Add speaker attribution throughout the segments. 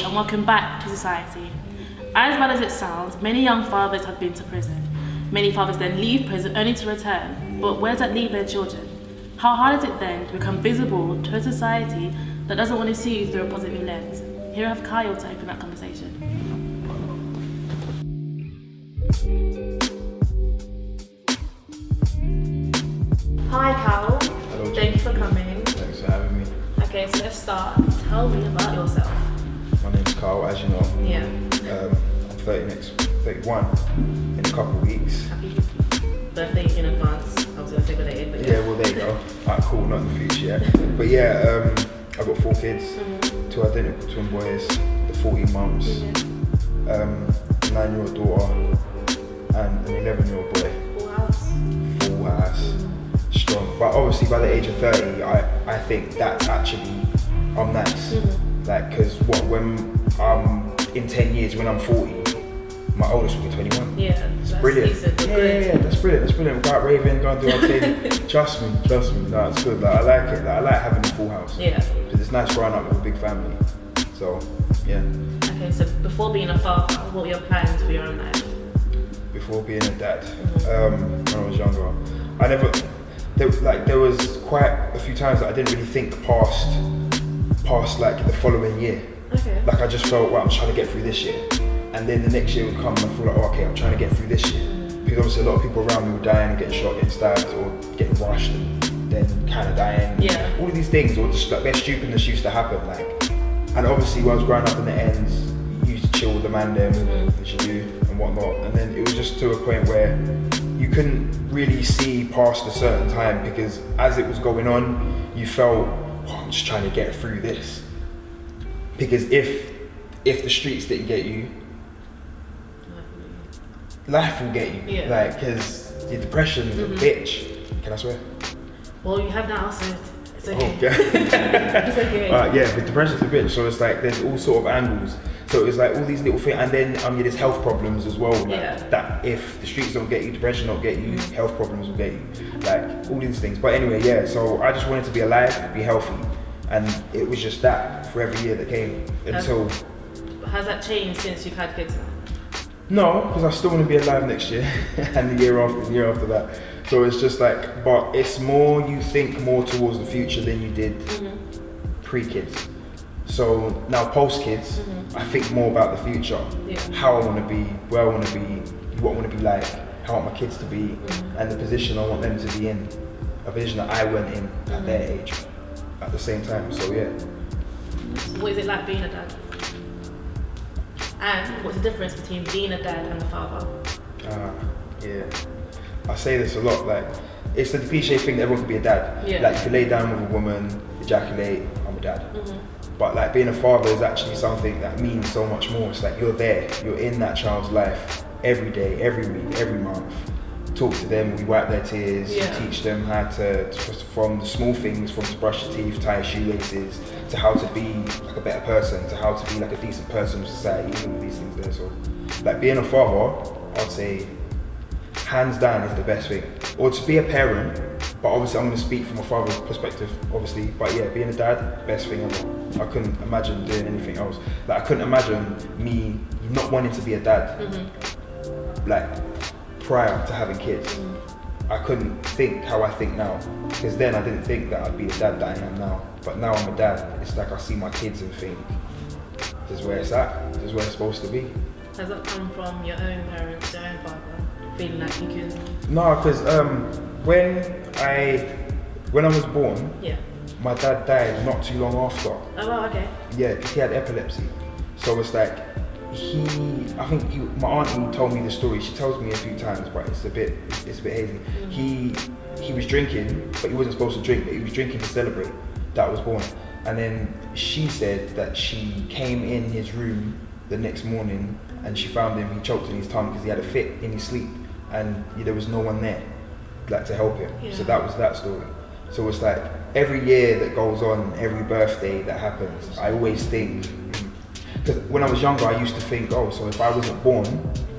Speaker 1: and welcome back to society. As bad as it sounds, many young fathers have been to prison. Many fathers then leave prison only to return, but where does that leave their children? How hard is it then to become visible to a society that doesn't want to see you through a positive lens? Here I have Kyle to open that conversation. Hi Kyle,
Speaker 2: Hello,
Speaker 1: thank you for coming.
Speaker 2: Thanks for having me.
Speaker 1: Okay, so let's start. Tell me about yourself.
Speaker 2: My name's Carl, as you know.
Speaker 1: Yeah.
Speaker 2: I'm 31 in a couple of weeks.
Speaker 1: Happy birthday in advance. I was going to say belated, but
Speaker 2: Yeah, well there you go. Alright, cool, not in the future yet. But yeah, I've got 4 kids, 2 identical twin boys, the 14 mums, a 9-year-old daughter, and an 11-year-old boy.
Speaker 1: Full house.
Speaker 2: Full house, strong. But obviously by the age of 30, I think that's actually, I'm nice. Like, cause when I'm in 10 years, when I'm 40, my oldest will be 21.
Speaker 1: Yeah,
Speaker 2: It's
Speaker 1: that's
Speaker 2: brilliant.
Speaker 1: decent.
Speaker 2: Yeah, that's brilliant. We'll go out raving, go and do our thing. Trust me. No, it's good. Like, I like it. Like, I like having a full house.
Speaker 1: Yeah.
Speaker 2: Because it's nice growing up with a big family. So, yeah.
Speaker 1: Okay, so before being a father, what were your plans for your own life?
Speaker 2: Before being a dad, when I was younger, there was quite a few times that I didn't really think past like the following year.
Speaker 1: Okay.
Speaker 2: Like I just felt, well, I'm trying to get through this year. And then the next year would come and I feel like, oh, okay, I'm trying to get through this year. Because obviously a lot of people around me were dying, getting shot, getting stabbed, or getting rushed and then kind of dying.
Speaker 1: Yeah. All
Speaker 2: of these things, or just like their stupidness used to happen. Like, and obviously when I was growing up in the ends, you used to chill with the man them, as you do, and whatnot. And then it was just to a point where you couldn't really see past a certain time because as it was going on, you felt, oh, I'm just trying to get through this. Because if the streets didn't get you, life will get you.
Speaker 1: Yeah.
Speaker 2: Like, because your depression is a bitch. Can I swear?
Speaker 1: Well, you have now, so it's okay.
Speaker 2: Oh, yeah.
Speaker 1: It's okay.
Speaker 2: Yeah, but depression's a bitch. So it's like there's all sort of angles. So it was like all these little things, and then there's health problems as well. Like,
Speaker 1: Yeah.
Speaker 2: that if the streets don't get you, depression don't get you, health problems will get you. Like all these things. But anyway, yeah. So I just wanted to be alive, be healthy, and it was just that for every year that came until.
Speaker 1: Has that changed since you've had kids now?
Speaker 2: No, because I still want to be alive next year and the year after that. So it's just like, but it's more, you think more towards the future than you did pre-kids. So now post-kids, I think more about the future.
Speaker 1: Yeah.
Speaker 2: How I want to be, where I want to be, what I want to be like, how I want my kids to be, and the position I want them to be in. A position that I went in at their age at the same time, so yeah.
Speaker 1: What is it like being a dad? And what's the difference between being a dad and a father?
Speaker 2: Yeah. I say this a lot, like, it's the cliche thing that everyone can be a dad.
Speaker 1: Yeah.
Speaker 2: Like, you can lay down with a woman, ejaculate, I'm a dad. But like, being a father is actually something that means so much more. It's like, you're there, you're in that child's life every day, every week, every month. Talk to them, we wipe their tears,
Speaker 1: Yeah.
Speaker 2: teach them how to, from the small things, from to brush your teeth, tie your shoelaces, to how to be like a better person, to how to be like a decent person in society, all of these things there. So, like, being a father, I'd say, hands down is the best thing. Or to be a parent, but obviously I'm going to speak from a father's perspective, obviously. But yeah, being a dad, best thing ever. I couldn't imagine doing anything else. Like, I couldn't imagine me not wanting to be a dad. Like, prior to having kids. I couldn't think how I think now. Because then I didn't think that I'd be the dad that I am now. But now I'm a dad. It's like I see my kids and think, this is where it's at. This is where it's supposed to be.
Speaker 1: Has that come from your own parents, your own father? Feeling like you can...
Speaker 2: No, because when I was born,
Speaker 1: Yeah.
Speaker 2: my dad died not too long after.
Speaker 1: Oh, well, okay.
Speaker 2: Yeah, because he had epilepsy. So it's like, my auntie told me the story. She tells me a few times, but it's a bit hazy. He was drinking, but he wasn't supposed to drink, but he was drinking to celebrate that I was born. And then she said that she came in his room the next morning and she found him, he choked in his tongue because he had a fit in his sleep and there was no one there like to help him.
Speaker 1: Yeah.
Speaker 2: So that was that story. So it's like every year that goes on, every birthday that happens, I always think, because when I was younger I used to think, oh, so if I wasn't born,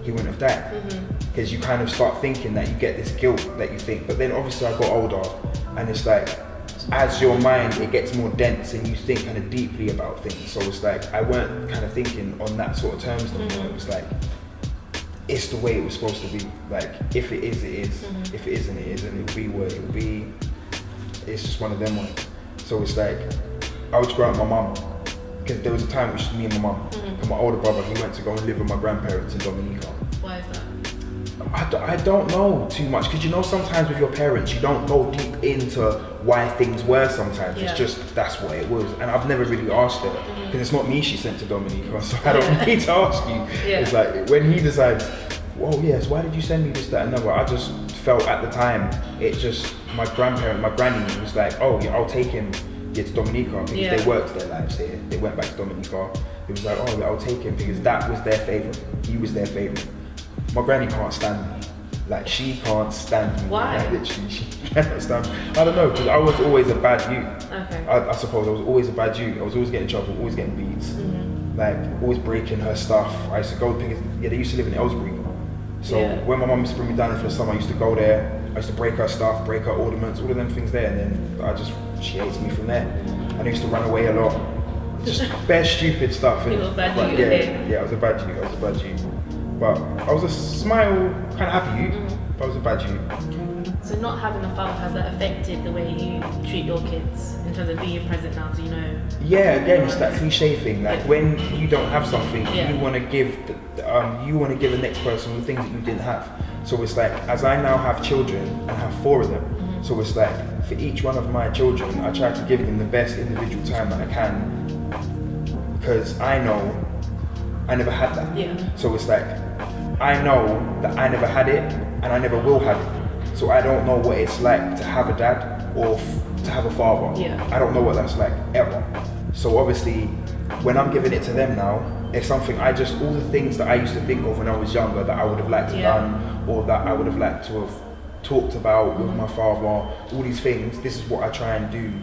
Speaker 2: he wouldn't have died. Because you kind of start thinking that you get this guilt that you think, but then obviously I got older and it's like, as your mind, it gets more dense and you think kind of deeply about things. So it's like, I weren't kind of thinking on that sort of terms no more. It was like, it's the way it was supposed to be. Like, if it is, it is. If it isn't, it isn't. It'll be what it'll be. It's just one of them ones. So it's like, I would grow up with my mum, because there was a time it was just me and my mum. And my older brother, he went to go and live with my grandparents in Dominica.
Speaker 3: Why is that?
Speaker 2: I don't know too much, because you know, sometimes with your parents, you don't go deep into why things were sometimes. It's just, that's what it was. And I've never really asked her, because it's not me she sent to Dominica, so I don't need to ask you. It's like, when he decides, oh yes, why did you send me this, that, and another? I just felt at the time, it just, my granny was like, oh yeah, I'll take him to Dominica, because they worked their lives here. They went back to Dominica. It was like, oh yeah, I'll take him, because that was their favourite. He was their favourite. My granny can't stand me. Like, she can't stand me.
Speaker 3: Why?
Speaker 2: Like, literally, she cannot stand me. I don't know, because I was always a bad youth.
Speaker 3: Okay.
Speaker 2: I suppose I was always a bad youth. I was always getting in trouble, always getting beats. Like, always breaking her stuff. I used to go, because they used to live in Ellsbury. So when my mum used to bring me down there for the summer, I used to go there. I used to break her stuff, break her ornaments, all of them things there. And then she hates me from there. And I used to run away a lot. Just bare stupid stuff.
Speaker 3: You were a bad youth.
Speaker 2: Yeah, I was a bad youth. But I was a smile, kind of happy youth, but I was a bad youth.
Speaker 3: So not having a father, has that affected the way you treat your kids in terms of being present now? Do you know?
Speaker 2: Yeah, again, it's that cliche thing. Like, when you don't have something, you want to give the next person the things that you didn't have. So it's like, as I now have children, I have 4 of them. So it's like, for each one of my children, I try to give them the best individual time that I can, because I know I never had that. So it's like, I know that I never had it, and I never will have it. So I don't know what it's like to have a dad or to have a father. I don't know what that's like, ever. So obviously, when I'm giving it to them now, it's something all the things that I used to think of when I was younger that I would have liked to done, or that I would have liked to have talked about with my father, all these things, this is what I try and do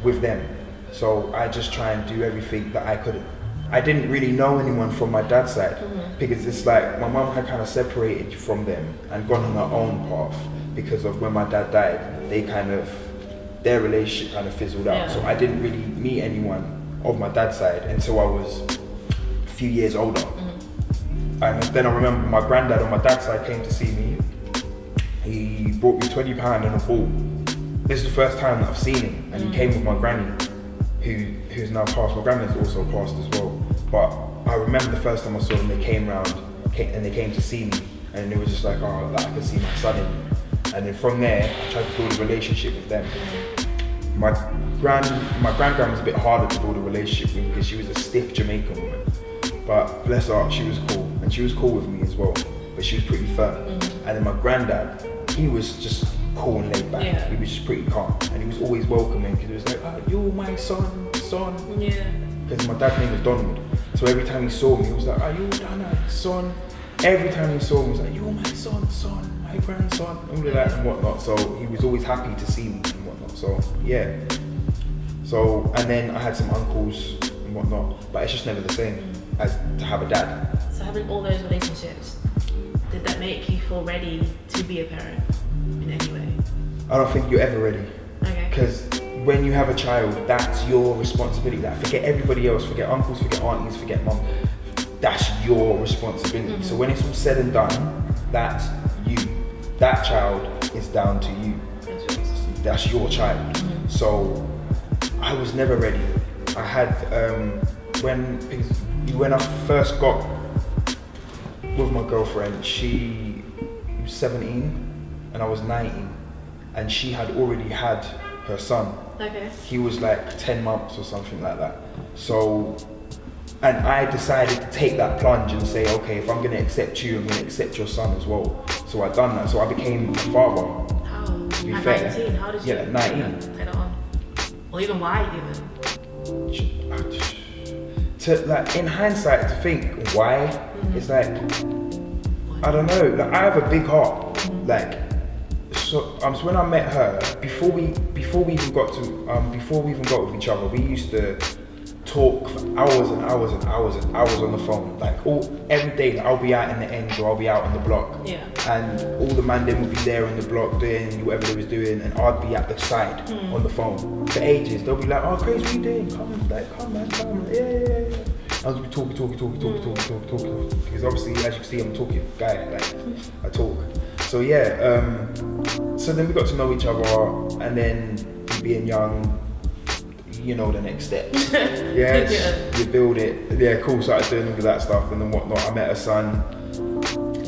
Speaker 2: with them. So I just try and do everything that I couldn't. I didn't really know anyone from my dad's side, because it's like, my mum had kind of separated from them and gone on her own path, because of when my dad died, their relationship kind of fizzled out. So I didn't really meet anyone of my dad's side until I was a few years older. And then I remember my granddad on my dad's side came to see me. He brought me £20 and a ball. This is the first time that I've seen him, and he came with my granny, who's now passed. My granddad's also passed as well. But I remember the first time I saw them, they came round and they came to see me, and it was just like, oh, like, I can see my son in you. And then from there, I tried to build a relationship with them. My grand-gran was a bit harder to build a relationship with, because she was a stiff Jamaican woman. But bless her, she was cool, and she was cool with me as well. But she was pretty firm. And then my granddad, he was just cool and laid back. He was just pretty calm, and he was always welcoming, because he was like, oh, you're my son. Because my dad's name was Donald. So every time he saw me, he was like, are you Donald, son? Every time he saw me, he was like, you're my son, my grandson, all of that and whatnot. So he was always happy to see me and whatnot. So yeah. So, and then I had some uncles and whatnot, but it's just never the same as to have a dad.
Speaker 3: So having all those relationships, did that make you feel ready to be a parent in any way?
Speaker 2: I don't think you're ever ready.
Speaker 3: Okay.
Speaker 2: Because when you have a child, that's your responsibility. Like, forget everybody else, forget uncles, forget aunties, forget mum. That's your responsibility. So when it's all said and done, that's you. That child is down to you. That's your child. So I was never ready. I had, when I first got with my girlfriend, she was 17 and I was 19, and she had already had her son.
Speaker 3: Okay.
Speaker 2: He was like 10 months or something like that. So, and I decided to take that plunge and say, okay, if I'm gonna accept you, I'm gonna accept your son as well. So I done that. So I became a father.
Speaker 3: How?
Speaker 2: To be
Speaker 3: At
Speaker 2: fair.
Speaker 3: 19? How did you?
Speaker 2: Yeah, 19.
Speaker 3: Take that on? Or even why
Speaker 2: To, like, in hindsight, to think why, it's like, I don't know. Like, I have a big heart. Like, so when I met her, before we even got with each other, we used to talk for hours and hours and hours and hours on the phone. Like every day, like, I'll be out in the ends or I'll be out on the block.
Speaker 3: Yeah.
Speaker 2: And all the man then would be there on the block doing whatever they was doing, and I'd be at the side on the phone for ages. They'll be like, "Oh, crazy, what you doing? Come, like, come, man, come." Yeah. I was be talking. Because obviously, as you can see, I'm a talking guy. Like, I talk. So yeah. So then we got to know each other, and then being young, you know the next steps. Yes, you build it. Yeah, cool. Started doing all of that stuff and then whatnot. I met her son,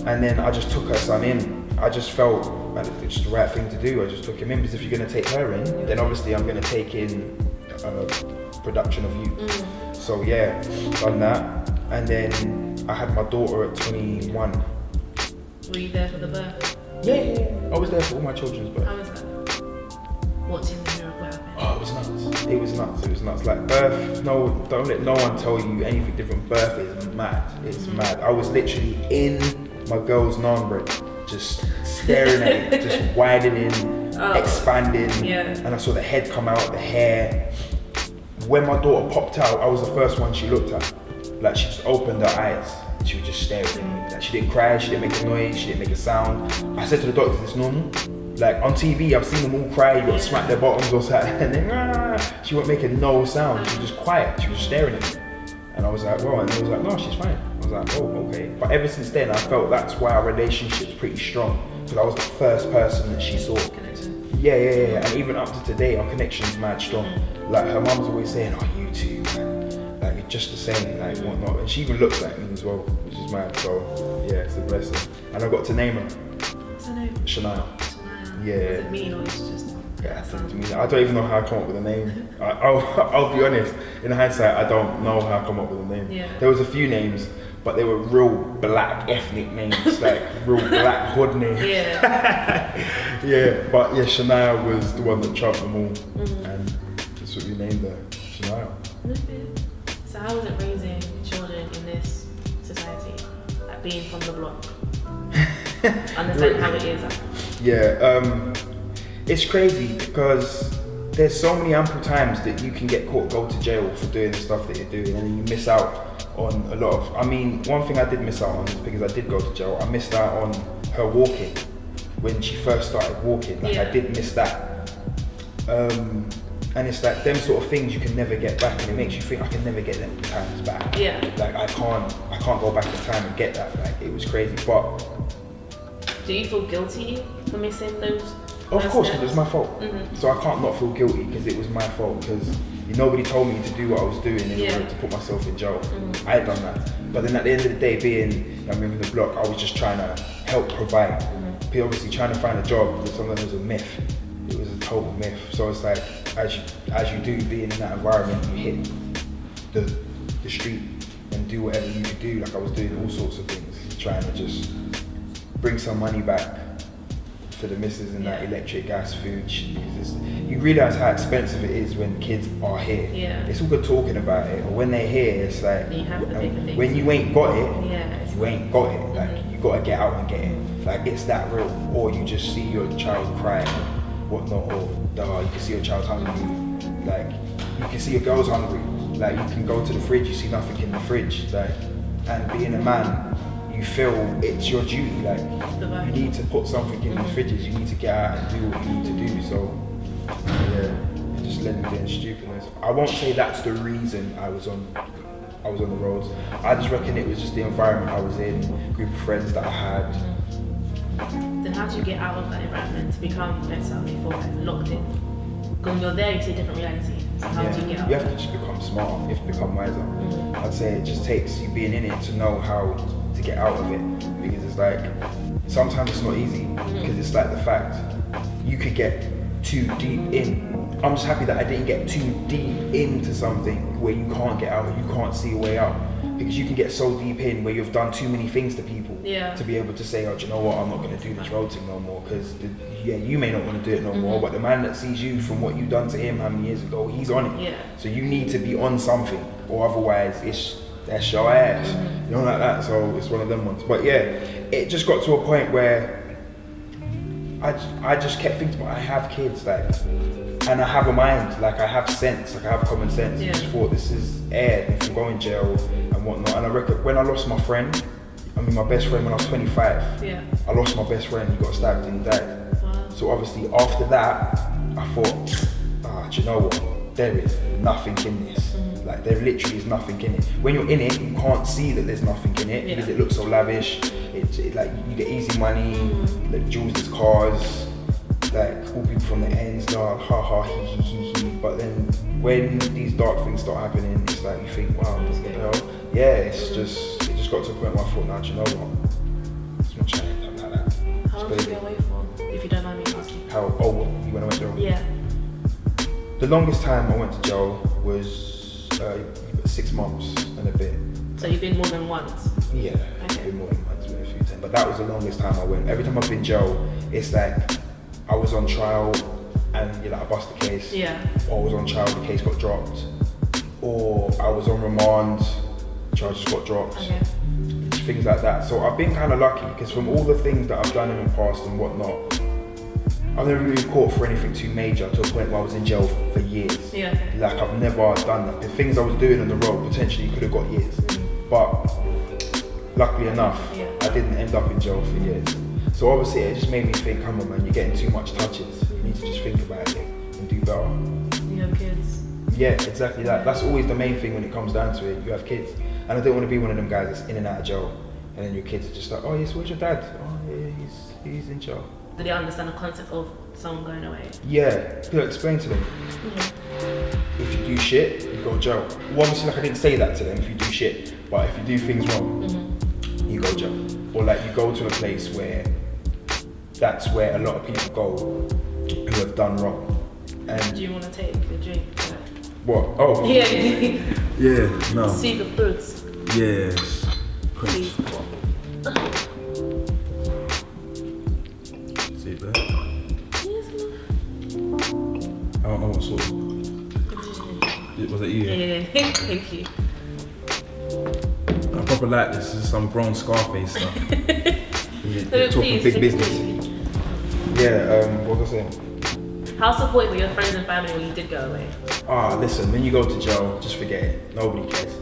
Speaker 2: and then I just took her son in. I just felt like it's just the right thing to do. I just took him in, because if you're gonna take her in, then obviously I'm gonna take in a production of you. So yeah, done that, and then I had my daughter at 21.
Speaker 3: Were you there for the birth?
Speaker 2: Yeah. I was there for all my children's birth.
Speaker 3: How was that? Watching the miracle happen.
Speaker 2: Oh, it was nuts. Like birth, no, don't let no one tell you anything different. Birth is mad. It's mad. I was literally in my girl's non-break, just staring at it, just widening, expanding, and I saw the head come out, the hair. When my daughter popped out, I was the first one she looked at. Like, she just opened her eyes. She was just staring at me. Like, she didn't cry, she didn't make a noise, she didn't make a sound. I said to the doctor, "Is this normal?" Like, on TV, I've seen them all cry, you gotta smack their bottoms or something, and then she wasn't making no sound. She was just quiet, she was just staring at me. And I was like, "Whoa," and they was like, "No, she's fine." I was like, "Oh, okay." But ever since then, I felt that's why our relationship's pretty strong, because I was the first person that she saw. Yeah. And even up to today, our connection's mad strong. Like, her mum's always saying, "Oh, you two, man, like, you're just the same, like, whatnot." And she even looks like me as well, which is mad. So yeah, it's a blessing. And I got to name her.
Speaker 3: What's her name?
Speaker 2: Shania. Yeah.
Speaker 3: Does it mean, or it's just?
Speaker 2: Yeah, I mean, I don't even know how I come up with a name. I'll be honest. In hindsight, I don't know how I come up with a name.
Speaker 3: Yeah.
Speaker 2: There was a few names, but they were real black ethnic names, like real black hood names.
Speaker 3: Yeah.
Speaker 2: Yeah, but yeah, Shania was the one that trumped them all, and that's what we named her, Shania.
Speaker 3: So how was it raising children in this society, like being from the block? Understand how it is.
Speaker 2: Yeah, it's crazy because there's so many ample times that you can get caught, go to jail for doing the stuff that you're doing, and then you miss out on a lot of. I mean, one thing I did miss out on is because I did go to jail. I missed out on her walking when she first started walking. Like, I did miss that. And it's like them sort of things you can never get back, and it makes you think I can never get them times back. Yeah. Like, I can't go back in time and get that. Like, it was crazy. But
Speaker 3: do you feel guilty for missing those?
Speaker 2: Of course, because it was my fault. So I can't not feel guilty because it was my fault, because nobody told me to do what I was doing in order to put myself in jail. I had done that. But then at the end of the day, being a member of the block, I was just trying to help provide. Obviously trying to find a job with something that was a myth. It was a total myth. So it's like, as you do being in that environment, you hit the street and do whatever you could do. Like, I was doing all sorts of things, trying to just bring some money back for the missus and that electric, gas, food. You realise how expensive it is when kids are here. Yeah. It's all good talking about it, but when they're here, it's like, when you ain't got it, you ain't got it. Like, you gotta get out and get it. Like, it's that real. Or you just see your child crying, whatnot, or you can see your child hungry. Like, you can see your girl's hungry. Like, you can go to the fridge, you see nothing in the fridge. Like, and being a man, you feel it's your duty. Like, you need to put something in the fridges. You need to get out and do what you need to do. So yeah, just let them doing stupidness. I won't say that's the reason I was on the roads. I just reckon it was just the environment I was in, group of friends that I had.
Speaker 3: Then how do you get out of that environment to become better before locked in? Because when you're there, you see a different reality. So how do you get out?
Speaker 2: You have to just become smart. You have to become wiser. I'd say it just takes you being in it to know how to get out of it, because it's like, sometimes it's not easy, because it's like the fact you could get too deep in. I'm just happy that I didn't get too deep into something where you can't get out, or you can't see a way out, because you can get so deep in where you've done too many things to people to be able to say, "Oh, do you know what, I'm not going to do this road thing no more," because you may not want to do it no more, but the man that sees you from what you've done to him how many years ago, he's on it. So you need to be on something, or otherwise that's your ass, you know, like that. So it's one of them ones. But yeah, it just got to a point where I just kept thinking, I have kids, like, And I have a mind, like I have sense, like I have common sense.
Speaker 3: Yeah.
Speaker 2: I just thought this is aired, if you go in jail and whatnot. And I reckon when I lost my friend, my best friend when I was 25,
Speaker 3: Yeah.
Speaker 2: I lost my best friend, he got stabbed and he died.
Speaker 3: Wow.
Speaker 2: So obviously after that, I thought, do you know what? There is nothing in this. Like there literally is nothing in it. When you're in it, you can't see that there's nothing in it because it looks so lavish. It like you get easy money, like jewels, cars, like all people from the ends, like ha ha he. But then when these dark things start happening, it's like you think, wow, what the hell? Yeah, it just got to a point where I thought, do you know what? It's not trying like that.
Speaker 3: How long did you get away for, if you don't mind me asking?
Speaker 2: You went away to jail?
Speaker 3: Yeah.
Speaker 2: The longest time I went to jail was 6 months and a bit.
Speaker 3: So you've been more than once?
Speaker 2: Yeah, I've been more than once, maybe a few times. But that was the longest time I went. Every time I've been in jail, it's like I was on trial and I bust the case.
Speaker 3: Yeah.
Speaker 2: Or I was on trial, the case got dropped. Or I was on remand, charges got dropped.
Speaker 3: Okay.
Speaker 2: Things like that. So I've been kind of lucky because from all the things that I've done in the past and whatnot, I've never really been caught for anything too major to a point where I was in jail for years.
Speaker 3: Yeah.
Speaker 2: Like I've never done that. The things I was doing on the road potentially could have got years. But luckily enough, I didn't end up in jail for years. So obviously it just made me think, come on man, you're getting too much touches. You need to just think about it and do better.
Speaker 3: You have kids.
Speaker 2: Yeah, exactly that. That's always the main thing when it comes down to it. You have kids. And I don't want to be one of them guys that's in and out of jail. And then your kids are just like, oh yes, where's your dad? Oh yeah, he's in jail.
Speaker 3: Do they understand the concept of someone going away?
Speaker 2: Yeah, explain to them. If you do shit, you go to jail. Well, obviously, like I didn't say that to them if you do shit, but if you do things wrong, you go to jail. Or like you go to a place where that's where a lot of people go who have done wrong. And
Speaker 3: do you want to take a drink?
Speaker 2: What? Oh.
Speaker 3: Yeah.
Speaker 4: Yeah, no.
Speaker 3: See the fruits.
Speaker 4: Yes.
Speaker 3: Please.
Speaker 4: See that? I don't know what sort of. Was it you?
Speaker 3: Yeah. Thank you.
Speaker 4: I proper like this. This is some grown Scarface stuff.
Speaker 2: You're talking big business. Yeah, what was I saying?
Speaker 3: How supportive were your friends and family when you did go away?
Speaker 2: Listen, when you go to jail, just forget it. Nobody cares.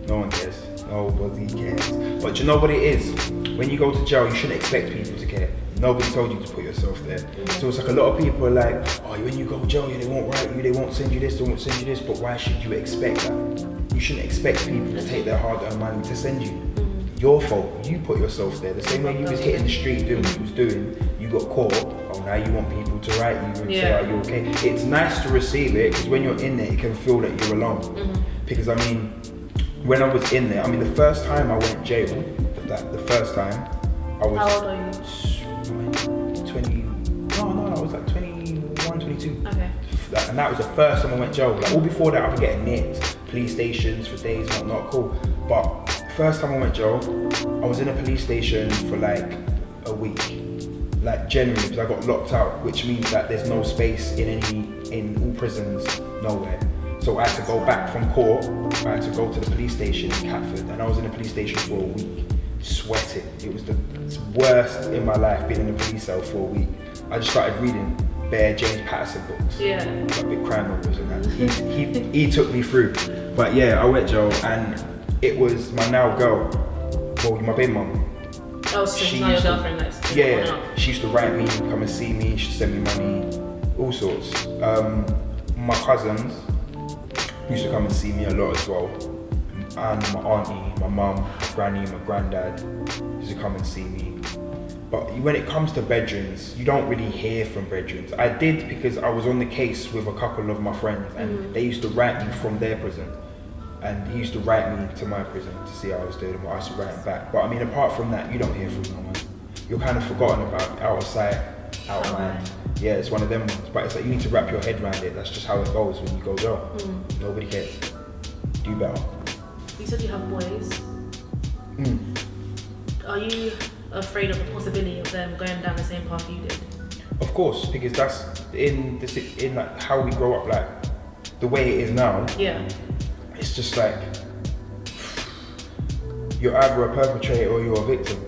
Speaker 2: No one cares. Nobody cares. But you know what it is? When you go to jail, you shouldn't expect people to care. Nobody told you to put yourself there. So it's like a lot of people are like, oh, when you go to jail, they won't write you, they won't send you this, they won't send you this. But why should you expect that? You shouldn't expect people to take their hard-earned money to send you. Your fault. You put yourself there. The same way you was hitting the street doing what you was doing, you got caught. Oh, now you want people to write you and say, are you okay? It's nice to receive it because when you're in there, it can feel that you're alone. Because I mean, when I was in there, the first time I went jail, the first time, I was...
Speaker 3: How old are you?
Speaker 2: 20... No, I was like 21, 22.
Speaker 3: Okay.
Speaker 2: And that was the first time I went jail. Like all before that, I was getting nipped, police stations for days, not cool. But first time I went jail, I was in a police station for like a week. Like generally, because I got locked out, which means that there's no space in all prisons, nowhere. So I had to go back from court, I had to go to the police station in Catford, and I was in a police station for a week, sweating. It was the worst in my life, being in a police cell for a week. I just started reading bare James Patterson books, like big crime novels and that. He took me through. But yeah, I went jail, and it was my now girl, well, my baby mum.
Speaker 3: Oh, so she's not your girlfriend that's
Speaker 2: she used to write me, come and see me, she'd send me money, all sorts. My cousins used to come and see me a lot as well. And my auntie, my mum, my granny, my granddad used to come and see me. But when it comes to bedrooms, you don't really hear from bedrooms. I did because I was on the case with a couple of my friends and they used to write me from their prison. And he used to write me to my prison to see how I was doing and what I used to write him back. But apart from that, you don't hear from no one. You're kind of forgotten about, out of sight, out of mind. Yeah, it's one of them ones. But it's like you need to wrap your head around it. That's just how it goes when you go jail. Nobody cares. Do better.
Speaker 3: You said you have boys. Are you afraid of the possibility of them going down the same path you did?
Speaker 2: Of course, because that's in like how we grow up, like the way it is now. Yeah. It's just like you're either a perpetrator or you're a victim.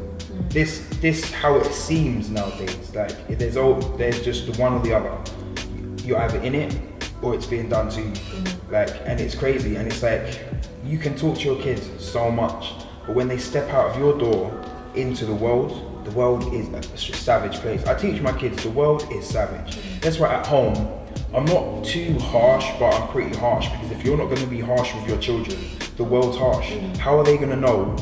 Speaker 2: This how it seems nowadays. Like there's just the one or the other. you're either in it or it's being done to you. Like, and it's crazy, and it's like, you can talk to your kids so much, but when they step out of your door into the world is a savage place. I teach my kids, the world is savage. That's why at home, I'm not too harsh, but I'm pretty harsh, because if you're not going to be harsh with your children, the world's harsh. How are they going to know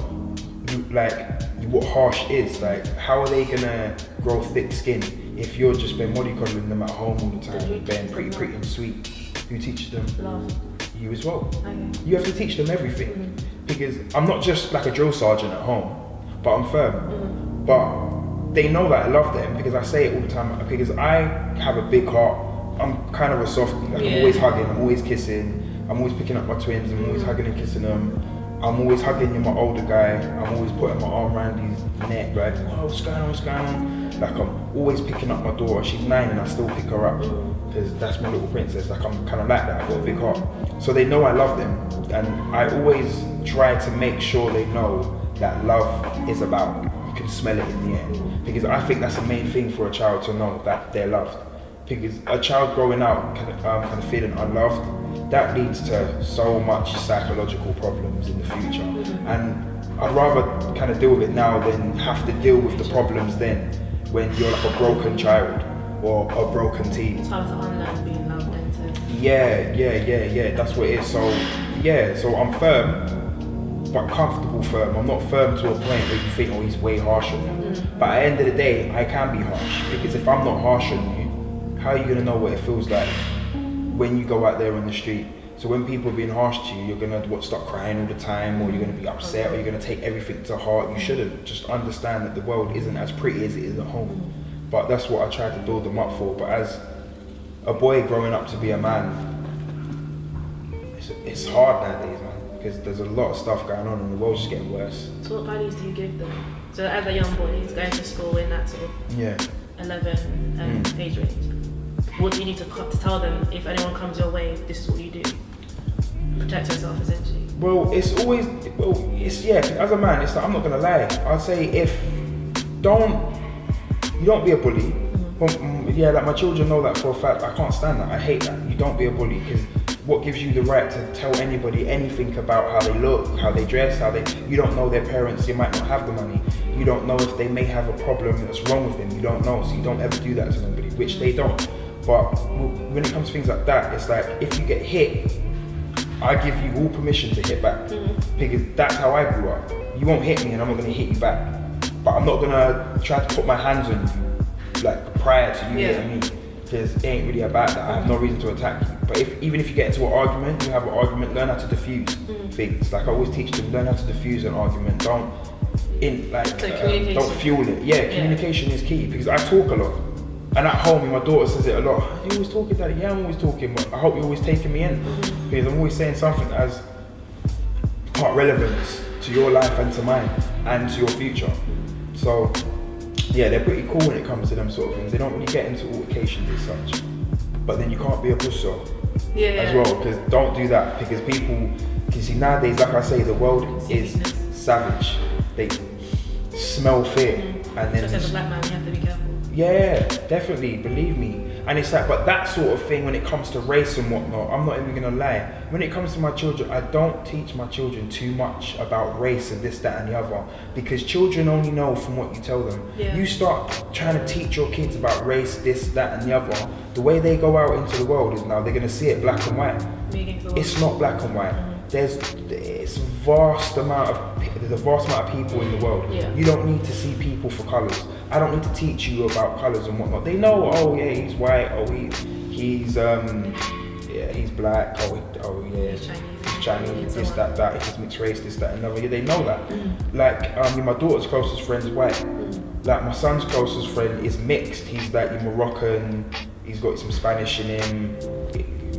Speaker 2: what harsh is? Like, how are they going to grow thick skin if you're just been mollycoddling them at home all the time, being pretty and sweet? Who teaches them?
Speaker 3: Love.
Speaker 2: You as well.
Speaker 3: Okay.
Speaker 2: You have to teach them everything, because I'm not just like a drill sergeant at home, but I'm firm. But they know that I love them, because I say it all the time, because I have a big heart. I'm kind of a softie, like I'm always hugging, I'm always kissing, I'm always picking up my twins, I'm always hugging and kissing them. I'm always hugging my older guy, I'm always putting my arm around his neck, like, oh, what's going on? Like, I'm always picking up my daughter. She's 9 and I still pick her up, because that's my little princess. Like, I'm kind of like that, I've got a big heart. So they know I love them, and I always try to make sure they know that love is about, you can smell it in the air. Because I think that's the main thing for a child to know, that they're loved. Because a child growing out kind of feeling unloved, that leads to so much psychological problems in the future. And I'd rather kind of deal with it now than have to deal with the problems then, when you're like a broken child or a broken teen.
Speaker 3: It's hard to unlearn being loved and to...
Speaker 2: Yeah, that's what it is. So I'm firm, but comfortable firm. I'm not firm to a point where you think, oh, he's way harsher. But at the end of the day, I can be harsh, because if I'm not harsh on you, how are you gonna know what it feels like when you go out there on the street? So when people are being harsh to you, you're gonna start crying all the time, or you're gonna be upset, or you're gonna take everything to heart. You shouldn't. Just understand that the world isn't as pretty as it is at home. But that's what I try to build them up for. But as a boy growing up to be a man, it's hard nowadays, man, because there's a lot of stuff going on and the world's just getting worse.
Speaker 3: So what values do you give them? So as a young boy, he's going to school in that sort of 11 age range. What do you need to tell them if anyone comes your way? This is what you do. Protect yourself, essentially.
Speaker 2: Well, as a man, it's like, I'm not gonna lie. I'd say you don't be a bully. Like my children know that for a fact. I can't stand that. I hate that. You don't be a bully, because what gives you the right to tell anybody anything about how they look, how they dress, you don't know their parents, they might not have the money. You don't know if they may have a problem that's wrong with them. You don't know, so you don't ever do that to nobody, which they don't. But when it comes to things like that, it's like, if you get hit, I give you all permission to hit back, because that's how I grew up. You won't hit me and I'm not gonna hit you back. But I'm not gonna try to put my hands on you, like, prior to you hitting me, because it ain't really about that. I have no reason to attack you. But even if you get into an argument, you have an argument, learn how to diffuse things. Like I always teach them, learn how to diffuse an argument. Don't fuel it. Communication is key, because I talk a lot. And at home, my daughter says it a lot. You always talking, Daddy? Yeah, I'm always talking, but I hope you're always taking me in, because I'm always saying something that has part relevance to your life and to mine and to your future. So yeah, they're pretty cool when it comes to them sort of things. They don't really get into altercations as such. But then you can't be a pussy as well, because don't do that, because you see nowadays, like I say, the world is savage. They smell fear, and then
Speaker 3: as a black man, you have to be careful.
Speaker 2: Yeah, definitely, believe me. And it's like, but that sort of thing when it comes to race and whatnot, I'm not even gonna lie. When it comes to my children, I don't teach my children too much about race and this, that and the other, because children only know from what you tell them. You start trying to teach your kids about race, this, that and the other, the way they go out into the world is now they're gonna see it black and white. It's not black and white. There's a vast amount of people in the world. You don't need to see people for colours. I don't need to teach you about colours and whatnot. They know, oh yeah, he's white, oh he's black, he's Chinese, this, that, he's mixed race, this, that, and another. Yeah, they know that. Like, my daughter's closest friend is white. Like, my son's closest friend is mixed. He's like Moroccan, he's got some Spanish in him.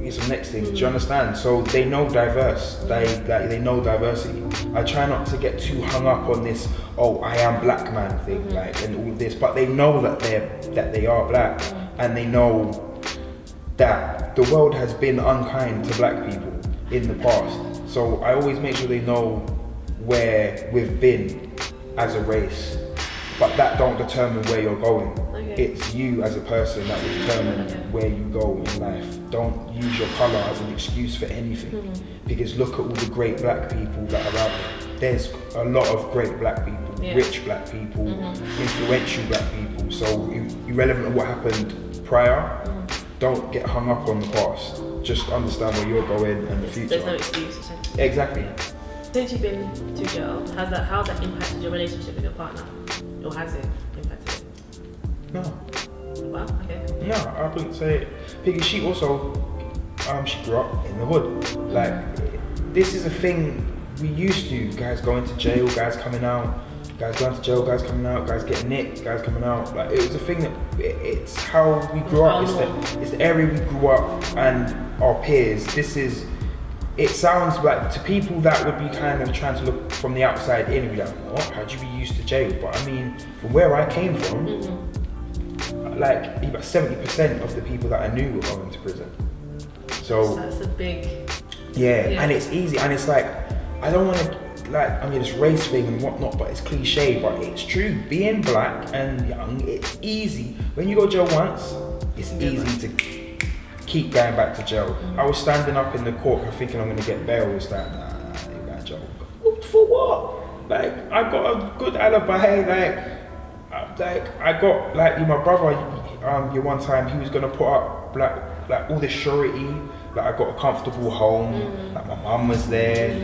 Speaker 2: It's the next thing. Do you understand? So they know diverse. They know diversity. I try not to get too hung up on this, oh, I am black man thing, like, and all of this. But they know that they are black, and they know that the world has been unkind to black people in the past. So I always make sure they know where we've been as a race, but that don't determine where you're going. It's you as a person that will determine where you go in life. Don't use your colour as an excuse for anything. Because look at all the great black people that are out there. There's a lot of great black people, rich black people, influential black people. So irrelevant of what happened prior, don't get hung up on the past. Just understand where you're going and the future.
Speaker 3: There's no excuse, essentially.
Speaker 2: Exactly.
Speaker 3: Since you've been to jail, how's that impacted your relationship with your partner? Or has it impacted it?
Speaker 2: No.
Speaker 3: Wow, okay.
Speaker 2: No, I wouldn't say it. Because she also, she grew up in the hood. Like, this is a thing we used to. Guys going to jail, guys coming out. Guys going to jail, guys coming out, guys getting nicked, guys coming out. Like, it was a thing that, it's how we grew up. It's the area we grew up and our peers. It sounds like to people that would be kind of trying to look from the outside in and be like, what? How'd you be used to jail? But I mean, from where I came from, like about 70% of the people that I knew were going to prison. So
Speaker 3: that's a big...
Speaker 2: Yeah, and it's easy, and it's like, I don't want to, this race thing and whatnot, but it's cliche, but it's true. Being black and young, it's easy. When you go to jail once, it's easy to keep going back to jail. I was standing up in the court thinking I'm going to get bail. It's like, nah, you're going to jail. For what? Like, I got a good alibi. I got, my brother, one time, he was going to put up, all this surety. Like, I got a comfortable home. Like, my mum was there.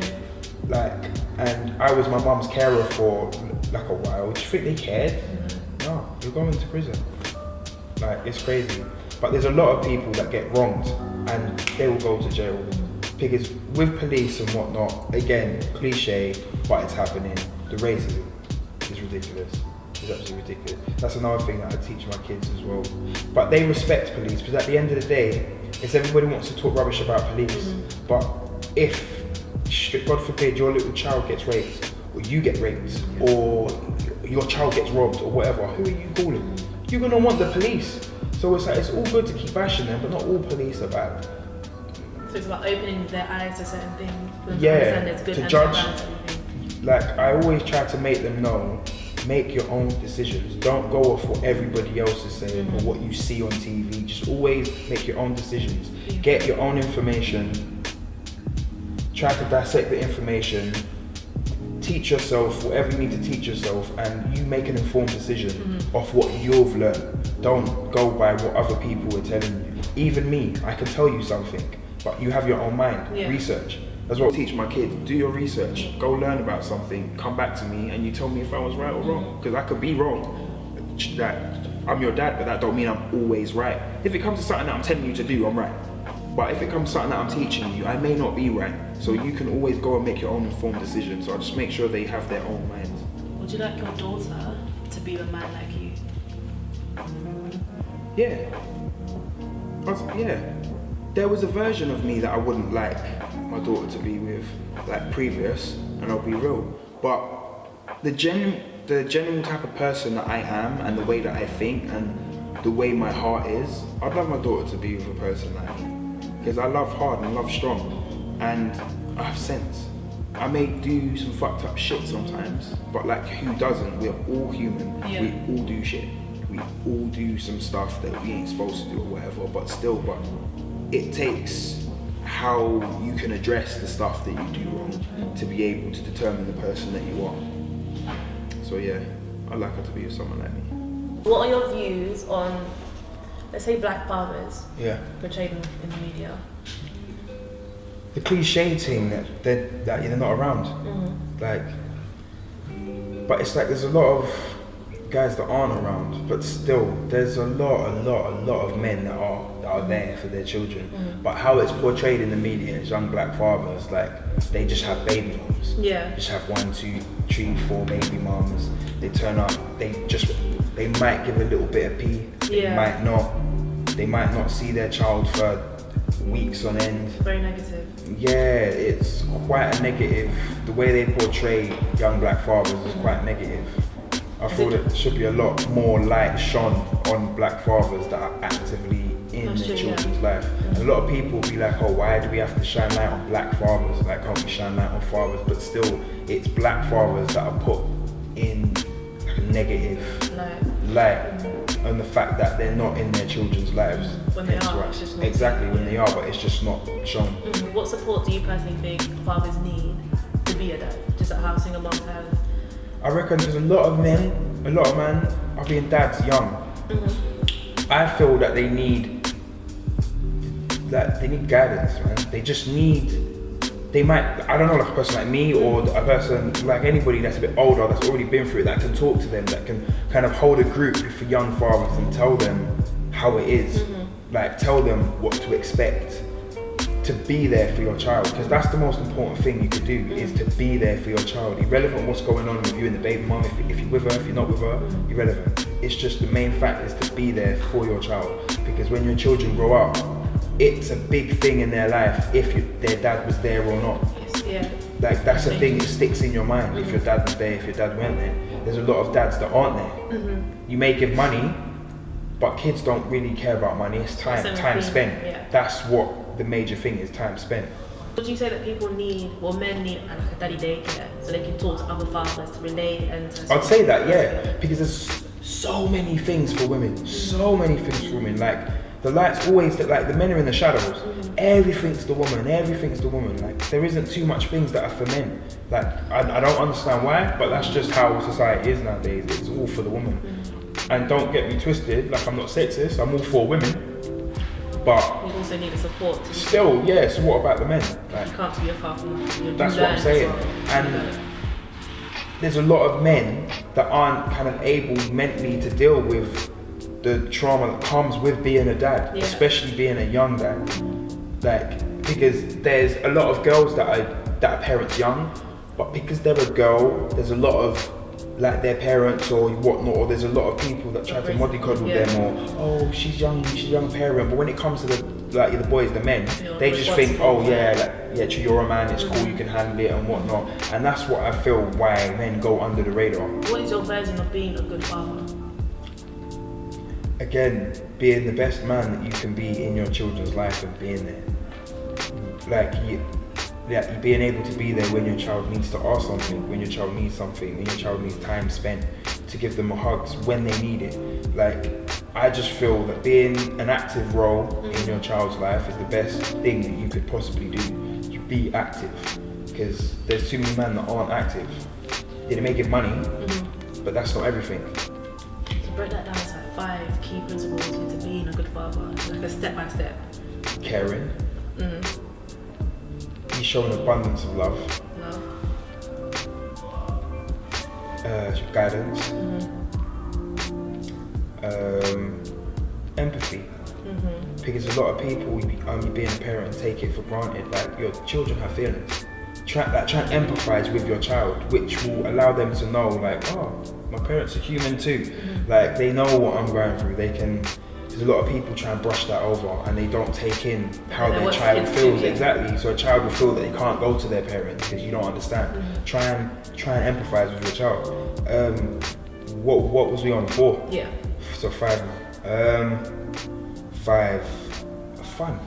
Speaker 2: And I was my mum's carer for, a while. Do you think they cared? No, you're going to prison. It's crazy. But there's a lot of people that get wronged and they will go to jail. Because with police and whatnot, again, cliche, but it's happening. The racism is ridiculous. It's absolutely ridiculous. That's another thing that I teach my kids as well. But they respect police, because at the end of the day, it's everybody wants to talk rubbish about police. But if, God forbid, your little child gets raped, or you get raped, or your child gets robbed, or whatever, who are you calling? You're gonna want the police. So it's it's all good to keep bashing them, but not all police are bad.
Speaker 3: So it's about opening their eyes to certain things.
Speaker 2: To judge. I always try to make them know, make your own decisions. Don't go off what everybody else is saying or what you see on TV. Just always make your own decisions. Get your own information. Try to dissect the information. Teach yourself whatever you need to teach yourself, and you make an informed decision of what you've learned. Don't go by what other people are telling you. Even me, I can tell you something, but you have your own mind. Research. That's what I teach my kids. Do your research. Go learn about something. Come back to me and you tell me if I was right or wrong. Because I could be wrong. I'm your dad, but that don't mean I'm always right. If it comes to something that I'm telling you to do, I'm right. But if it comes to something that I'm teaching you, I may not be right. So you can always go and make your own informed decision. So I just make sure they have their own minds.
Speaker 3: Would you like your daughter to be a man like you?
Speaker 2: Yeah. There was a version of me that I wouldn't like my daughter to be with, previous, and I'll be real. But the genuine type of person that I am, and the way that I think, and the way my heart is, I'd love my daughter to be with a person like me. Because I love hard and I love strong, and I have sense. I may do some fucked up shit sometimes, but who doesn't? We're all human.
Speaker 3: Yeah.
Speaker 2: We all do shit. We all do some stuff that we ain't supposed to do or whatever, but it takes how you can address the stuff that you do wrong to be able to determine the person that you are. So yeah, I'd like her to be with someone like me.
Speaker 3: What are your views on, let's say, black fathers portrayed in the media?
Speaker 2: The cliche thing that they're not around. But it's there's a lot of guys that aren't around, but still there's a lot of men that are there for their children. But how it's portrayed in the media as young black fathers, they just have baby moms. Just have 1, 2, 3, 4 baby moms. They turn up, they might give a little bit of pee. They might not see their child for weeks on end.
Speaker 3: Very negative.
Speaker 2: Yeah, it's quite a negative. The way they portray young black fathers is quite negative. I thought it should be a lot more light shone on black fathers that are actively in their children's life. And a lot of people will be like, oh, why do we have to shine light on black fathers? Can't we shine light on fathers? But still, it's black fathers that are put in a negative light. on the fact that they're not in their children's lives.
Speaker 3: When they
Speaker 2: Hence
Speaker 3: are,
Speaker 2: why.
Speaker 3: it's just not
Speaker 2: Exactly, when
Speaker 3: yeah.
Speaker 2: they are, but it's just not shown.
Speaker 3: What support do you personally think fathers need to be a dad? Just like how single moms have.
Speaker 2: I reckon there's a lot of men are being dads young. I feel that they need guidance, man. They just need, I don't know, like a person like me or a person like anybody that's a bit older, that's already been through it, that can talk to them, that can kind of hold a group for young fathers and tell them how it is. Like tell them what to expect, to be there for your child, because that's the most important thing you could do, is to be there for your child. Irrelevant what's going on with you and the baby mum, if you're with her, if you're not with her, irrelevant. It's just the main fact is to be there for your child, because when your children grow up, it's a big thing in their life if their dad was there or not.
Speaker 3: Yeah.
Speaker 2: Like that's a thing that sticks in your mind. If your dad was there, if your dad weren't there. There's a lot of dads that aren't there. You may give money, but kids don't really care about money. It's time spent.
Speaker 3: Yeah.
Speaker 2: That's what the major thing is, time spent.
Speaker 3: Would you say that men need like a daddy daycare so they can talk to other fathers to relate and to
Speaker 2: I'd say that, yeah, because there's so many things for women, like the light's always that, like the men are in the shadows, everything's the woman, like there isn't too much things that are for men. Like I don't understand why, but that's just how society is nowadays. It's all for the woman. And don't get me twisted, like I'm not sexist, I'm all for women, but
Speaker 3: you also need the support to
Speaker 2: still, yeah, so what about the men? Like,
Speaker 3: you can't be a far from
Speaker 2: that's what I'm saying. And there's a lot of men that aren't kind of able mentally to deal with the trauma that comes with being a dad, especially being a young dad. Like, because there's a lot of girls that are parents young, but because they're a girl, there's a lot of like their parents or whatnot, or there's a lot of people that try to mollycoddle them, or oh she's young parent. But when it comes to the boys, the men, they just think, oh yeah, you're a man, it's cool, you can handle it and whatnot. And that's what I feel why men go under the radar.
Speaker 3: What is your version of being a good father?
Speaker 2: Again, being the best man that you can be in your children's life and being there. Like being able to be there when your child needs to ask something, when your child needs something, when your child needs time spent, to give them hugs when they need it. Like, I just feel that being an active role in your child's life is the best thing that you could possibly do. To be active, because there's too many men that aren't active. Yeah, they may give money, but that's not everything.
Speaker 3: To break that down to like 5 key principles into being a good father, like a step by step.
Speaker 2: Caring. Be shown abundance of love. Guidance. Empathy. Because a lot of people, you being a parent, take it for granted. Like, your children have feelings. Try and empathize with your child, which will allow them to know, like, oh, my parents are human too. Like, they know what I'm going through. There's a lot of people try and brush that over, and they don't take in how their child feels. Exactly. So a child will feel that they can't go to their parents because you don't understand. Try and empathize with your child. What was we on? 4?
Speaker 3: Yeah.
Speaker 2: So 5 now. 5. Fun.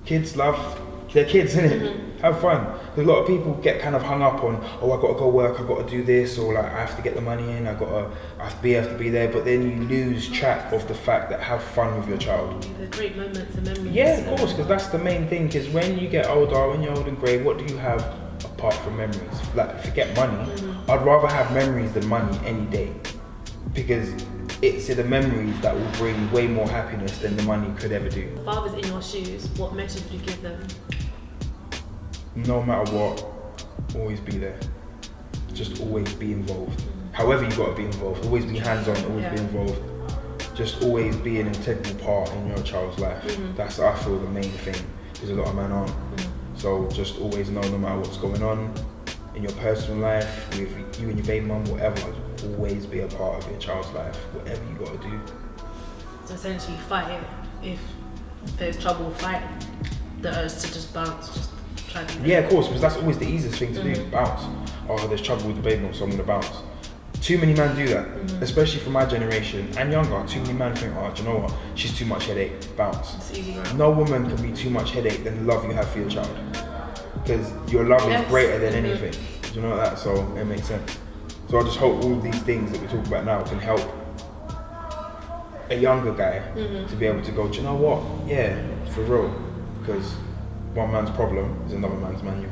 Speaker 2: Kids love their kids, innit? Have fun. Because a lot of people get kind of hung up on, oh, I got to go work, I got to do this, or like I have to get the money in, I have to be there. But then you lose track of the fact that have fun with your child.
Speaker 3: The great moments and memories.
Speaker 2: Yeah, of course, because that's the main thing. Because when you get older, when you're old and grey, what do you have apart from memories? Like, forget money. I'd rather have memories than money any day, because it's the memories that will bring way more happiness than the money could ever do.
Speaker 3: Fathers in your shoes, what message would you give them?
Speaker 2: No matter what, always be there. Just always be involved. However you got to be involved. Always be hands-on, always be involved. Just always be an integral part in your child's life. That's, I feel, the main thing, because a lot of men aren't. So just always know, no matter what's going on in your personal life, with you and your baby mum, whatever, always be a part of your child's life, whatever you got to do.
Speaker 3: So essentially fight it. If there's trouble, fight the urge to just bounce, just try to...
Speaker 2: Yeah, of course, because that's always the easiest thing to do, bounce. Oh, there's trouble with the baby mum, so I'm going to bounce. Too many men do that, especially from my generation and younger. Too many men think, oh, do you know what? She's too much headache, bounce.
Speaker 3: It's easy, right?
Speaker 2: No woman can be too much headache than the love you have for your child. Because your love is greater than anything. Do you know that? So it makes sense. So I just hope all these things that we talk about now can help a younger guy to be able to go, do you know what? Yeah, for real. Because one man's problem is another man's manual.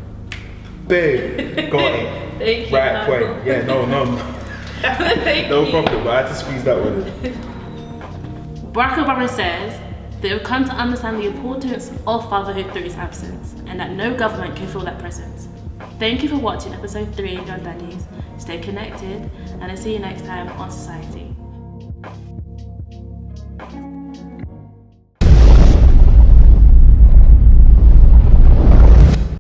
Speaker 2: Boom! Got it.
Speaker 3: Thank you,
Speaker 2: Right point. Yeah, no. No problem, but I had to squeeze that one.
Speaker 1: Barack Obama says they have come to understand the importance of fatherhood through its absence, and that no government can fill that presence. Thank you for watching episode 3 of Daddies. Stay connected, and I'll see you next time on Society.